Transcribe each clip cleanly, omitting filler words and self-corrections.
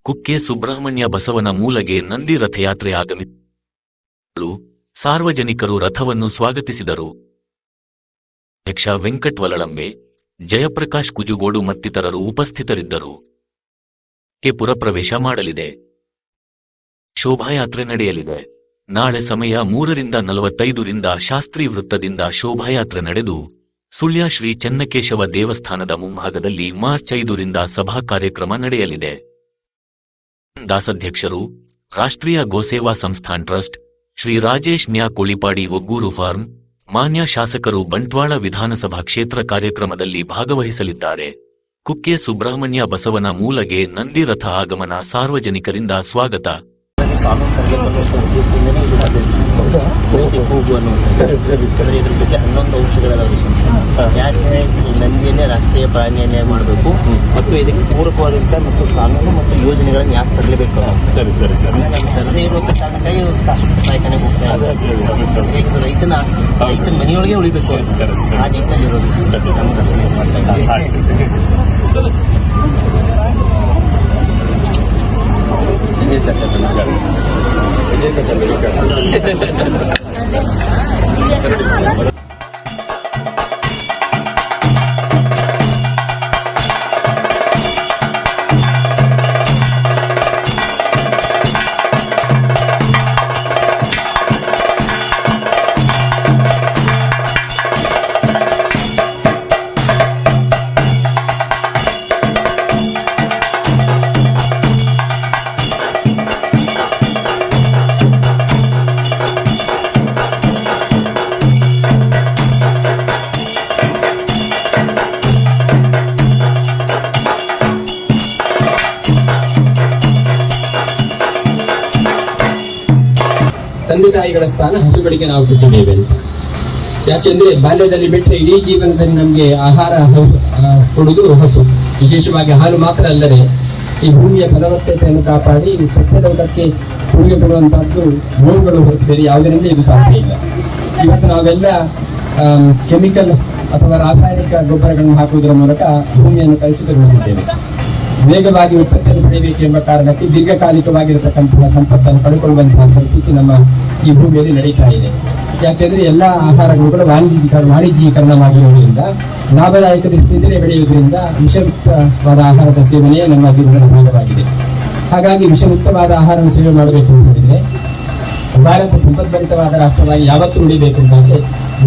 ಕುಕ್ಕೆ ಸುಬ್ರಹ್ಮಣ್ಯ ಬಸವನ ಮೂಲೆಗೆ ನಂದಿ ರಥಯಾತ್ರೆ ಆಗಮಿಸಿತು. ಸಾರ್ವಜನಿಕರು ರಥವನ್ನು ಸ್ವಾಗತಿಸಿದರು. ಅಧ್ಯಕ್ಷ ವೆಂಕಟ್ ವಲಳಂಬೆ, ಜಯಪ್ರಕಾಶ್ ಕುಜುಗೋಡು ಮತ್ತಿತರರು ಉಪಸ್ಥಿತರಿದ್ದರು. ಕೆ ಪುರಪ್ರವೇಶ ಮಾಡಲಿದೆ. ಶೋಭಾಯಾತ್ರೆ ನಡೆಯಲಿದೆ. ನಾಳೆ ಸಮಯ 3:45ರಿಂದ ಶಾಸ್ತ್ರಿ ವೃತ್ತದಿಂದ ಶೋಭಾಯಾತ್ರೆ ನಡೆದು ಸುಳ್ಯ ಶ್ರೀ ಚೆನ್ನಕೇಶವ ದೇವಸ್ಥಾನದ ಮುಂಭಾಗದಲ್ಲಿ ಮಾರ್ಚ್ 5ರಿಂದ ಸಭಾ ಕಾರ್ಯಕ್ರಮ ನಡೆಯಲಿದೆ. ದಾಸಾಧ್ಯಕ್ಷರು, ರಾಷ್ಟ್ರೀಯ ಗೋಸೇವಾ ಸಂಸ್ಥಾನ್ ಟ್ರಸ್ಟ್, ಶ್ರೀ ರಾಜೇಶ್ ನ್ಯಾ ಕೋಳಿಪಾಡಿ ಒಗ್ಗೂರು ಫಾರ್ಮ್, ಮಾನ್ಯ ಶಾಸಕರು ಬಂಟ್ವಾಳ ವಿಧಾನಸಭಾ ಕ್ಷೇತ್ರ ಕಾರ್ಯಕ್ರಮದಲ್ಲಿ ಭಾಗವಹಿಸಲಿದ್ದಾರೆ. ಕುಕ್ಕೆ ಸುಬ್ರಹ್ಮಣ್ಯ ಬಸವನ ಮೂಲೆಗೆ ನಂದಿ ರಥ ಆಗಮನ, ಸಾರ್ವಜನಿಕರಿಂದ ಸ್ವಾಗತ. ಇದ್ರ ಬಗ್ಗೆ 11 ಅಂಶಗಳದಾವೆ. ಯಾಕೆ ಈ ನಂದಿಯನ್ನೇ ರಾಷ್ಟ್ರೀಯ ಪ್ರಾಣಿಯನ್ನೇ ಮಾಡಬೇಕು ಮತ್ತು ಇದಕ್ಕೆ ಪೂರಕವಾದಂಥ ಮತ್ತು ಕಾನೂನು ಮತ್ತು ಯೋಜನೆಗಳನ್ನು ಯಾಕೆ ತರಲೇಬೇಕು. ತರದೇ ಇರುವಂಥ ಕಾರಣಕ್ಕಾಗಿ ಶಾಶ್ವತ ಸಹಾಯಕನೇ ಹೋಗ್ತಾ ಇದೆ. ಈಗ ರೈತನ ಆಸ್ತಿ ರೈತನ ಮನೆಯೊಳಗೆ ಉಳಿಬೇಕು ಆ ನಿಟ್ಟಿನಲ್ಲಿ ಇರೋದು ನಮ್ಮ ರಚನೆ ಮಾಡ್ತಾ ಇದ್ದೀವಿ. ತಂದೆ ತಾಯಿಗಳ ಸ್ಥಾನ ಹಸುಗಳಿಗೆ ನಾವು ಕೊಟ್ಟಿದ್ದೇವೆ ಅಂತ. ಯಾಕೆಂದ್ರೆ ಬಾಲ್ಯದಲ್ಲಿ ಬಿಟ್ಟರೆ ಇಡೀ ಜೀವನದಲ್ಲಿ ನಮಗೆ ಆಹಾರ ಕೊಡುವುದು ಹಸು. ವಿಶೇಷವಾಗಿ ಹಾಲು ಮಾತ್ರ ಅಲ್ಲದೆ ಈ ಭೂಮಿಯ ಫಲವತ್ತತೆಯನ್ನು ಕಾಪಾಡಿ ಸಸ್ಯಲೋಕಕ್ಕೆ ಕೊಡುಗೆ ಕೊಡುವಂತಹದ್ದು ಗೋವುಗಳು ಹೊರತು ಬೇರೆ ಯಾವುದರಿಂದ ಇದು ಸಾಧ್ಯ ಇಲ್ಲ. ಇವತ್ತು ನಾವೆಲ್ಲ ಕೆಮಿಕಲ್ ಅಥವಾ ರಾಸಾಯನಿಕ ಗೊಬ್ಬರಗಳನ್ನು ಹಾಕುವುದರ ಮೂಲಕ ಭೂಮಿಯನ್ನು ಕಲುಷಿತಗೊಳಿಸಿದ್ದೇವೆ. ವೇಗವಾಗಿ ಉತ್ಪತ್ತಿಯನ್ನು ಪಡೆಯಬೇಕು ಎಂಬ ಕಾರಣಕ್ಕೆ ದೀರ್ಘಕಾಲಿಕವಾಗಿರತಕ್ಕಂತಹ ಸಂಪತ್ತನ್ನು ಪಡೆದುಕೊಳ್ಳುವಂತಹ ಪರಿಸ್ಥಿತಿ ನಮ್ಮ ಈ ಭೂಮಿಯಲ್ಲಿ ನಡೀತಾ ಇದೆ. ಯಾಕೆಂದ್ರೆ ಎಲ್ಲ ಆಹಾರಗಳು ಕೂಡ ವಾಣಿಜ್ಯೀಕರಣವಾಗಿರುವುದರಿಂದ, ಲಾಭದಾಯಕ ದೃಷ್ಟಿಯಿಂದಲೇ ಬೆಳೆಯುವುದರಿಂದ ವಿಷಮುಕ್ತವಾದ ಆಹಾರದ ಸೇವನೆಯೇ ನಮ್ಮ ಜೀವನದ ಭಾಗವಾಗಿದೆ. ಹಾಗಾಗಿ ವಿಷಮುಕ್ತವಾದ ಆಹಾರವನ್ನು ಸೇವೆ ಮಾಡಬೇಕು ಅಂತ ಹೇಳಿದ್ರೆ ಭಾರತ ಸಂಪದ್ಭರಿತವಾದ ರಾಷ್ಟ್ರವಾಗಿ ಯಾವತ್ತೂ ಉಳಿಬೇಕೆಂದರೆ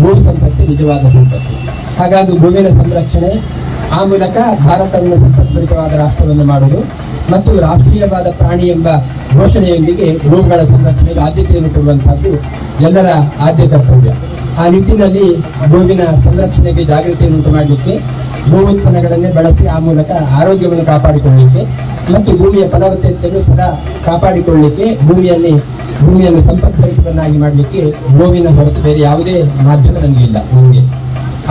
ಗೋ ಸಂಪತ್ತು ನಿಜವಾದ ಸಂಪತ್ತು. ಹಾಗಾಗಿ ಗೋವಿನ ಸಂರಕ್ಷಣೆ, ಆ ಮೂಲಕ ಭಾರತವನ್ನು ಸಂಪದ್ಭರಿತವಾದ ರಾಷ್ಟ್ರವನ್ನು ಮಾಡುವುದು ಮತ್ತು ರಾಷ್ಟ್ರೀಯವಾದ ಪ್ರಾಣಿ ಎಂಬ ಘೋಷಣೆಯೊಂದಿಗೆ ಗೋವುಗಳ ಸಂರಕ್ಷಣೆಗೆ ಆದ್ಯತೆಯನ್ನು ಕೊಡುವಂತಹದ್ದು ಎಲ್ಲರ ಆದ್ಯ ಕರ್ತವ್ಯ. ಆ ನಿಟ್ಟಿನಲ್ಲಿ ಗೋವಿನ ಸಂರಕ್ಷಣೆಗೆ ಜಾಗೃತಿಯನ್ನು ಉಂಟು ಮಾಡಲಿಕ್ಕೆ, ಗೋ ಉತ್ಪನ್ನಗಳನ್ನೇ ಬಳಸಿ ಆ ಮೂಲಕ ಆರೋಗ್ಯವನ್ನು ಕಾಪಾಡಿಕೊಳ್ಳಲಿಕ್ಕೆ ಮತ್ತು ಭೂಮಿಯ ಫಲವತ್ತತೆಯನ್ನು ಸದಾ ಕಾಪಾಡಿಕೊಳ್ಳಲಿಕ್ಕೆ, ಭೂಮಿಯನ್ನು ಸಂಪದ್ಭರಿತವನ್ನಾಗಿ ಮಾಡಲಿಕ್ಕೆ ಗೋವಿನ ಹೊರತು ಬೇರೆ ಯಾವುದೇ ಮಾಧ್ಯಮ ನಮಗಿಲ್ಲ.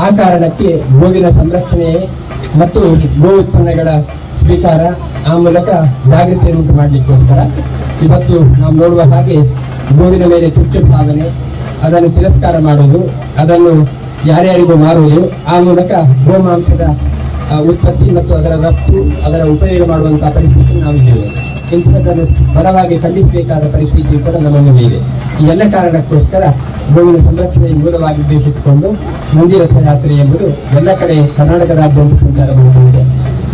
ಆ ಕಾರಣಕ್ಕೆ ಗೋವಿನ ಸಂರಕ್ಷಣೆ ಮತ್ತು ಗೋ ಉತ್ಪನ್ನಗಳ ಸ್ವೀಕಾರ, ಆ ಮೂಲಕ ಜಾಗೃತಿಯನ್ನು ಉಂಟು ಮಾಡಲಿಕ್ಕೋಸ್ಕರ ಇವತ್ತು ನಾವು ನೋಡುವ ಹಾಗೆ ಗೋವಿನ ಮೇಲೆ ತುಚ್ಛ ಭಾವನೆ, ಅದನ್ನು ತಿರಸ್ಕಾರ ಮಾಡುವುದು, ಅದನ್ನು ಯಾರ್ಯಾರಿಗೂ ಮಾರುವುದು, ಆ ಮೂಲಕ ಗೋಮಾಂಸದ ಉತ್ಪತ್ತಿ ಮತ್ತು ಅದರ ರಫ್ತು, ಅದರ ಉಪಯೋಗ ಮಾಡುವಂತಹ ಪರಿಸ್ಥಿತಿ ನಾವಿದ್ದೇವೆ. ಇಂಥದ್ದನ್ನು ಬಲವಾಗಿ ಖಂಡಿಸಬೇಕಾದ ಪರಿಸ್ಥಿತಿ ಕೂಡ ನಮ್ಮ ಮುಂದೆ ಇದೆ. ಈ ಎಲ್ಲ ಕಾರಣಕ್ಕೋಸ್ಕರ ಗೋವಿನ ಸಂರಕ್ಷಣೆಯ ಮೂಲವಾಗಿ ಉದ್ದೇಶಿಸಿಕೊಂಡು ನಂದಿ ರಥಯಾತ್ರೆ ಎಂಬುದು ಎಲ್ಲ ಕಡೆ ಕರ್ನಾಟಕದಾದ್ಯಂತ ಸಂಚಾರ ಮಾಡಿಕೊಂಡಿದೆ.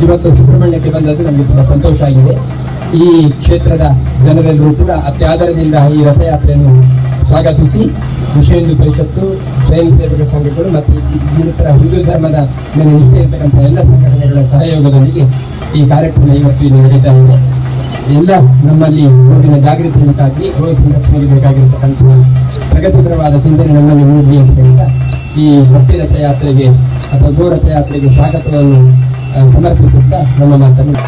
ಇವತ್ತು ಸುಬ್ರಹ್ಮಣ್ಯಕ್ಕೆ ಬಂದದ್ದು ನಮಗೆ ತುಂಬಾ ಸಂತೋಷ ಆಗಿದೆ. ಈ ಕ್ಷೇತ್ರದ ಜನರೆಲ್ಲರೂ ಕೂಡ ಅತ್ಯಾದರದಿಂದ ಈ ರಥಯಾತ್ರೆಯನ್ನು ಸ್ವಾಗತಿಸಿ ವಿಶ್ವ ಹಿಂದೂ ಪರಿಷತ್ತು, ಸ್ವಯಂ ಸೇವಕ ಸಂಘಗಳು ಮತ್ತು ಇನ್ನಿತರ ಹಿಂದೂ ಧರ್ಮದ ಮೇಲೆ ನಿಷ್ಠೆ ಇರತಕ್ಕಂಥ ಎಲ್ಲ ಸಂಘಟನೆಗಳ ಸಹಯೋಗದೊಂದಿಗೆ ಈ ಕಾರ್ಯಕ್ರಮ ಇವತ್ತು ಇಲ್ಲಿ ನಡೀತಾ ಇದೆ. ಎಲ್ಲ ನಮ್ಮಲ್ಲಿ ಗೋವಿನ ಜಾಗೃತಿ ಉಂಟಾಗಿ ಗೋ ಸಂರಕ್ಷಣೆಗೆ ಬೇಕಾಗಿರತಕ್ಕಂತಹ ಪ್ರಗತಿಪರವಾದ ಚಿಂತನೆ ನಮ್ಮಲ್ಲಿ ಮೂಡಿ ಅಂತ ಹೇಳ್ತಾ ಈ ಭಕ್ತಿ ರಥಯಾತ್ರೆಗೆ ಅಥವಾ ಗೋ ರಥಯಾತ್ರೆಗೆ ಸ್ವಾಗತವನ್ನು ಸಮರ್ಪಿಸುತ್ತಾ ನಮ್ಮ ಮಾತನ್ನು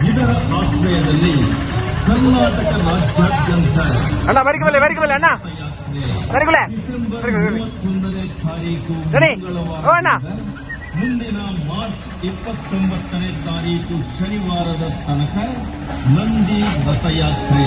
ಇದರ ಆಶ್ರಯದಲ್ಲಿ ಕರ್ನಾಟಕ ರಾಜ್ಯಾದ್ಯಂತ ಅಣ್ಣ ಬರಿಕಬಲ್ಲೆ ಅಣ್ಣ ಬರಿಕಬಲ್ಲೆ ಡಿಸೆಂಬರ್ 31ನೇ ತಾರೀಕು ಮಂಗಳವಾರ ಮುಂದಿನ ಮಾರ್ಚ್ 29ನೇ ತಾರೀಕು ಶನಿವಾರದ ತನಕ ನಂದಿ ರಥಯಾತ್ರೆ